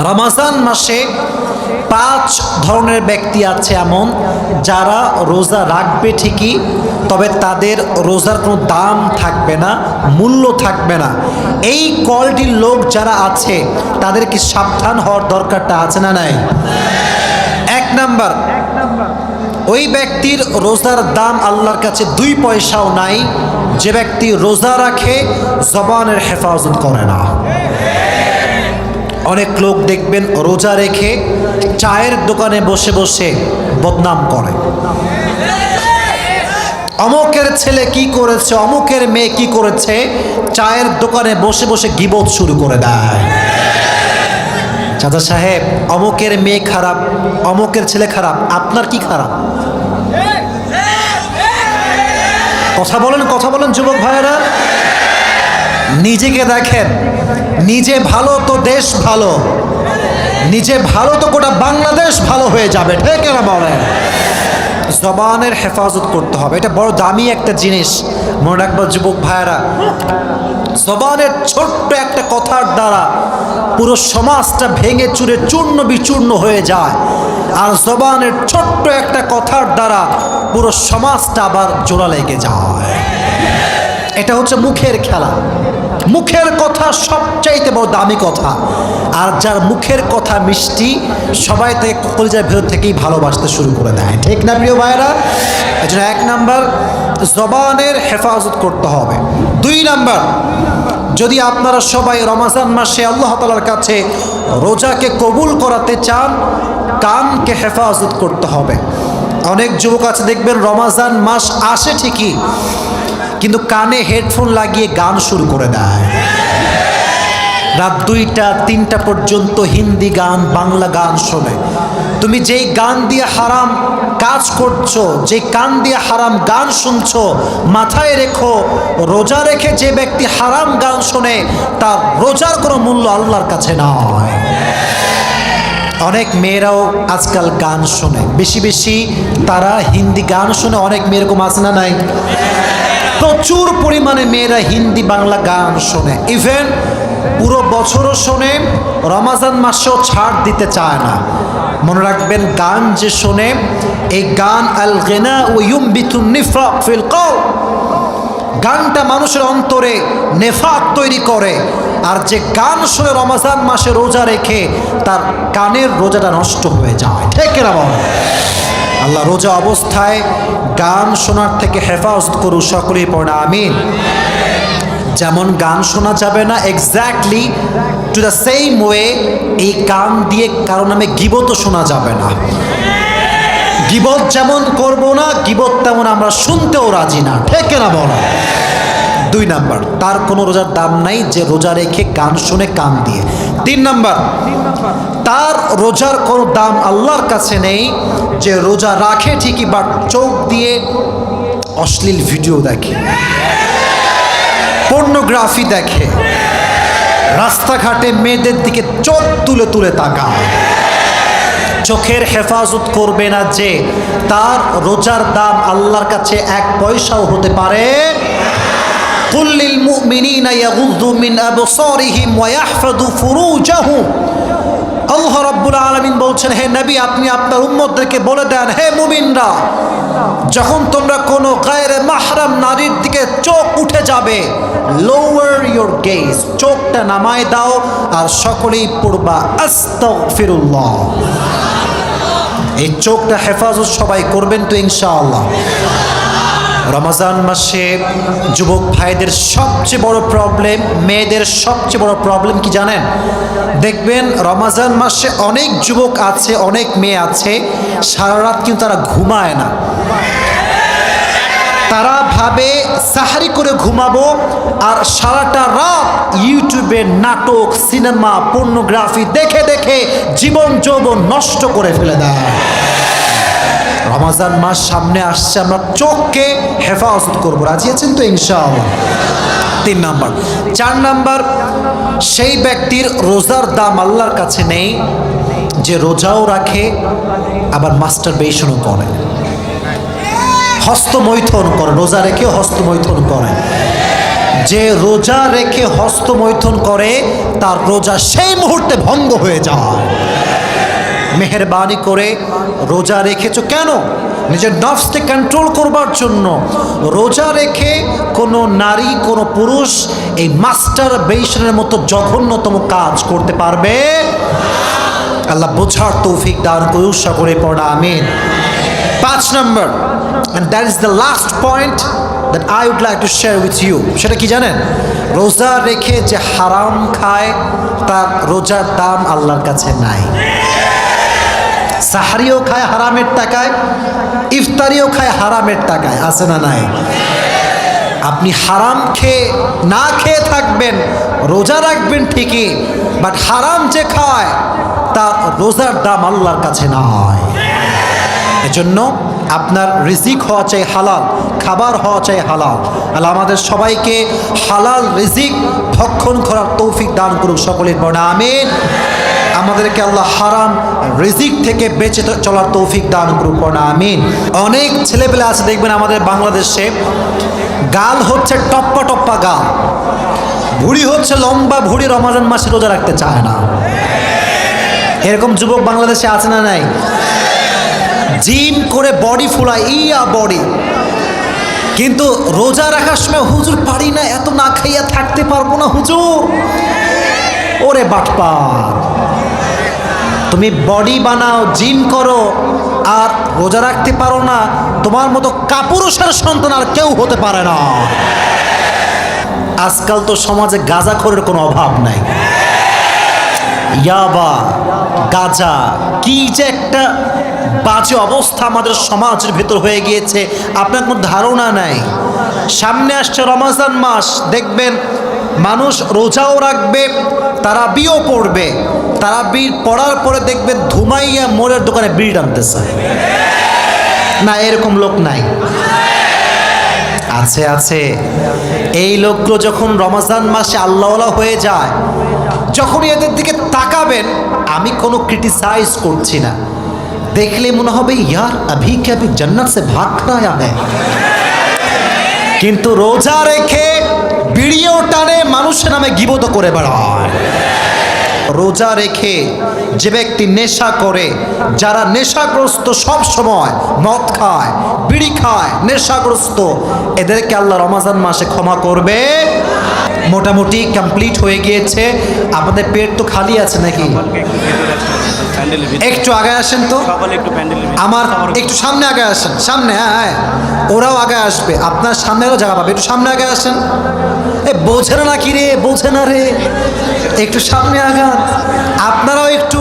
রমজান মাসে 5 ধরনের ব্যক্তি আছে এমন যারা রোজা রাখবে ঠিকই, তবে তাদের রোজার কোনো দাম থাকবে না, মূল্য থাকবে না। এই কোয়ালিটির লোক যারা আছে তাদেরকে সাবধান হওয়ার দরকারটা আছে না নাই? 1 নাম্বার, ওই ব্যক্তির রোজার দাম আল্লাহর কাছে 2 পয়সাও নাই যে ব্যক্তি রোজা রাখে জবানের হেফাজত করে না। অনেক লোক দেখবেন রোজা রেখে চায়ের দোকানে বসে বসে বদনাম করে, অমুকের ছেলে কি করেছে, অমুকের মেয়ে কি করেছে, চায়ের দোকানে বসে বসে গীবত শুরু করে দেয়। চাচা সাহেব, অমুকের মেয়ে খারাপ, অমুকের ছেলে খারাপ, আপনার কি খারাপ? কথা বলেন যুবক ভাইয়েরা। নিজেকে দেখেন, নিজে ভালো তো দেশ ভালো, নিজে ভালো তো গোটা বাংলাদেশ ভালো হয়ে যাবে, ঠিক না বলেন? জবানের হেফাজত করতে হবে, এটা বড় দামি একটা জিনিস। মনে রাখবো যুবক ভাইয়েরা, জবানের ছোট্ট একটা কথার দ্বারা পুরো সমাজটা ভেঙে চুরে চূর্ণ বিচূর্ণ হয়ে যায়, আর জবানের ছোট্ট একটা কথার দ্বারা পুরো সমাজটা আবার জোড়া লেগে যায়। এটা হচ্ছে মুখের খেলা। মুখের কথা সবচাইতে বড় দামি কথা, আর যার মুখের কথা মিষ্টি সবাই তাকে কলিজার ভেতর থেকেই ভালোবাসতে শুরু করে দেয়, ঠিক না প্রিয় ভাইয়েরা? এই জন্য 1 নাম্বার, জবানের হেফাজত করতে হবে। 2 নাম্বার, যদি আপনারা সবাই রমজান মাসে আল্লাহ তাআলার কাছে রোজাকে কবুল করাতে চান, কানকে হেফাজত করতে হবে। অনেক যুবক আছে দেখবেন রমজান মাস আসে ঠিকই, কিন্তু কানে হেডফোন লাগিয়ে গান শুরু করে দেয়। রাত 2টা 3টা পর্যন্ত হিন্দি গান, বাংলা গান শোনে। তুমি যেই গান দিয়ে হারাম কাজ করছো, যে কান দিয়ে হারাম গান শুনছো, মাথায় রেখো রোজা রেখে যে ব্যক্তি হারাম গান শোনে তার রোজার কোনো মূল্য আল্লাহর কাছে নয়। অনেক মেয়েরাও আজকাল গান শোনে, বেশি বেশি তারা হিন্দি গান শোনে। অনেক মেয়ে এরকম আছে না নাই? প্রচুর পরিমাণে মেয়েরা হিন্দি বাংলা গান শোনে, ইভেন পুরো বছরও শোনে, রমজান মাসেও ছাড় দিতে চায় না। মনে রাখবেন, গান যে শোনে, এই গান আল গিনা ওয়া ইউমবিতুন নিফাক ফিল কওল, গানটা মানুষের অন্তরে নেফাক তৈরি করে। আর যে গান শোনে রমজান মাসে রোজা রেখে, তার কানের রোজাটা নষ্ট হয়ে যায়, ঠিক না বল? আল্লাহ রোজা অবস্থায় গান শোনার থেকে হেফাজত করুন, সকলেই পড়ে আমিন। যেমন গান শোনা যাবে না, exactly to the same way এই কান দিয়ে কারো নামে গীবতও শোনা যাবে না। গীবত যেমন করব না, গীবত তেমন আমরা শুনতেও রাজি না, ঠিক না বল? 2 নাম্বার, তার কোনো রোজার দাম নাই যে রোজা রেখে গান শুনে কান দিয়ে। 3 নাম্বার, তার রোজার কোনো দাম আল্লাহর কাছে নেই যে রোজা রাখে ঠিকই বাট চোখ দিয়ে অশ্লীল ভিডিও দেখে, পর্নোগ্রাফি দেখে, রাস্তাঘাটে মেয়েদের দিকে চোখ তুলে তুলে তাকায়। চোখের হেফাজত করবে না যে, তার রোজার দাম আল্লাহর কাছে 1 পয়সাও হতে পারে। কুল লিল মুমিনিনা ইয়াগুযু মিন আবসারিহিম ওয়া ইয়াহফাযু ফুরুজাহুম। আল্লাহ রাব্বুল আলামিন বলছেন, হে নবী, আপনি আপনার উম্মতদেরকে বলে দেন, হে মুমিনরা, যখন তোমরা কোনো গায়রে মাহরাম নারীর দিকে চোখ উঠে যাবে, লোয়ার ইউর গেজ, চোখটা নামায় দাও, আর সকলেই পড়বা আস্তাগফিরুল্লাহ। এই চোখটা হেফাজত সবাই করবেন তো ইনশাআল্লাহ। রমজান মাসে যুবক ভাইদের সবচেয়ে বড় প্রবলেম, মেয়েদের সবচেয়ে বড় প্রবলেম কি জানেন? দেখবেন রমজান মাসে অনেক যুবক আছে, অনেক মেয়ে আছে, সারা রাত কিন্তু তারা ঘুমায় না। তারা ভাবে সাহারি করে ঘুমাবো, আর সারাটা রাত ইউটিউবে নাটক, সিনেমা, পর্নোগ্রাফি দেখে দেখে জীবন যৌবন নষ্ট করে ফেলে দেয়। রমজান মাস সামনে আসছে, আমরা চোখকে হেফাজত করবো, রাজি আছেন তো ইনশাআল্লাহ? 3 নাম্বার। 4 নাম্বার, সেই ব্যক্তির রোজার দাম আল্লাহর কাছে নেই যে রোজাও রাখে আবার মাস্টারবেশনও করে, হস্তমৈথুন করে, রোজা রেখে হস্তমৈথুন করে। যে রোজা রেখে হস্তমৈথুন করে তার রোজা সেই মুহূর্তে ভঙ্গ হয়ে যায়। মেহেরবানি করে রোজা রেখেছো কেন? নিজের নফসকে কন্ট্রোল করবার জন্য। রোজা রেখে কোনো নারী কোনো পুরুষ এই মাস্টার বেশনের মতো জঘন্যতম কাজ করতে পারবে? আল্লাহ বোঝার তৌফিক দান করুন, সকলে পড়া আমিন। 5 নম্বর, and that is the last point that I would like to share with you, সেটা কি জানেন? রোজা রেখে যে হারাম খায় তার রোজার দাম আল্লাহর কাছে নাই। সাহারিও খায় হারামের টাকায়, ইফতারিও খায় হারামের টাকায়, আছে না নাই? আপনি হারাম খেয়ে না খেয়ে থাকবেন, রোজা রাখবেন ঠিকই, বাট হারাম যে খায় তার রোজার দাম আল্লাহর কাছে নয়। এজন্য আপনার রিজিক হওয়া চাই হালাল, খাবার হওয়া চাই হালাল। আল্লাহ আমাদের সবাইকে হালাল রিজিক ভক্ষণ করার তৌফিক দান করুক, সকলের পড়া আমিন। আমাদেরকে আল্লাহ হারাম রিজিক থেকে বেঁচে চলার তৌফিক দান করুক, পড়া আমিন। অনেক ছেলেপেলে আছে দেখবেন আমাদের বাংলাদেশে, গাল হচ্ছে টপ্পা টপ্পা গাল, ভুড়ি হচ্ছে লম্বা ভুড়ি, রমজান মাসে রোজা রাখতে চায় না। এরকম যুবক বাংলাদেশে আছে না নাই? জিম করে বডি ফুলায়, ইয়া বডি, কিন্তু রোজা রাখার সময় হুজুর পারি না, এত না খাইয়া থাকতে পারবো না হুজুর। ওরে বাটপার, তুমি বডি বানাও, জিম করো, আর রোজা রাখতে পারো না, তোমার মতো কাপুরুষের সন্তান আর কেউ হতে পারে না। আজকাল তো সমাজে গাঁজাখোরের কোনো অভাব নাই। ইয়াবা, গাঁজা, কি যে একটা বাজে অবস্থা আমাদের সমাজের ভেতর হয়ে গিয়েছে, আপনার কোনো ধারণা নাই। সামনে আসছে রমজান মাস, দেখবেন মানুষ রোজাও রাখবে, তারাবিও পড়বে, তারাবি পড়ার পরে দেখবেন ধুমাইয়া মোড়ের দোকানে বিড়ি টানতেছে। না, এরকম লোক নাই? আছে, আছে। এই লোকগুলো যখন রমজান মাসে আল্লাহওয়ালা হয়ে যায়, যখন এদের দিকে তাকাবেন, আমি কোনো ক্রিটিসাইজ করছি না, দেখলে মনে হবে ইয়ার আভি কে আভি জান্নাত সে ভাগ খায়া হ্যায়। কিন্তু রোজা রেখে বিড়িও টানে, মানুষের নামে গীবত করে বেড়ায়। রোজা রেখে যে ব্যক্তি নেশা করে, যারা নেশাগ্রস্ত, সব সময় মদ খায়, বিড়ি খায়, নেশাগ্রস্ত, এদেরকে আল্লাহ রমজান মাসে ক্ষমা করবে। মোটামুটি কমপ্লিট হয়ে গিয়েছে। আপনাদের পেট তো খালি আছে নাকি? একটু আগে আসেন তো, আমার একটু সামনে আগে আসেন, সামনে। হ্যাঁ হ্যাঁ, ওরাও আগে আসবে, আপনার সামনেও জায়গা পাবে, একটু সামনে আগে আসেন। এ বোঝে না কি রে, বোঝে না রে, একটু সামনে আগান, আপনারাও একটু।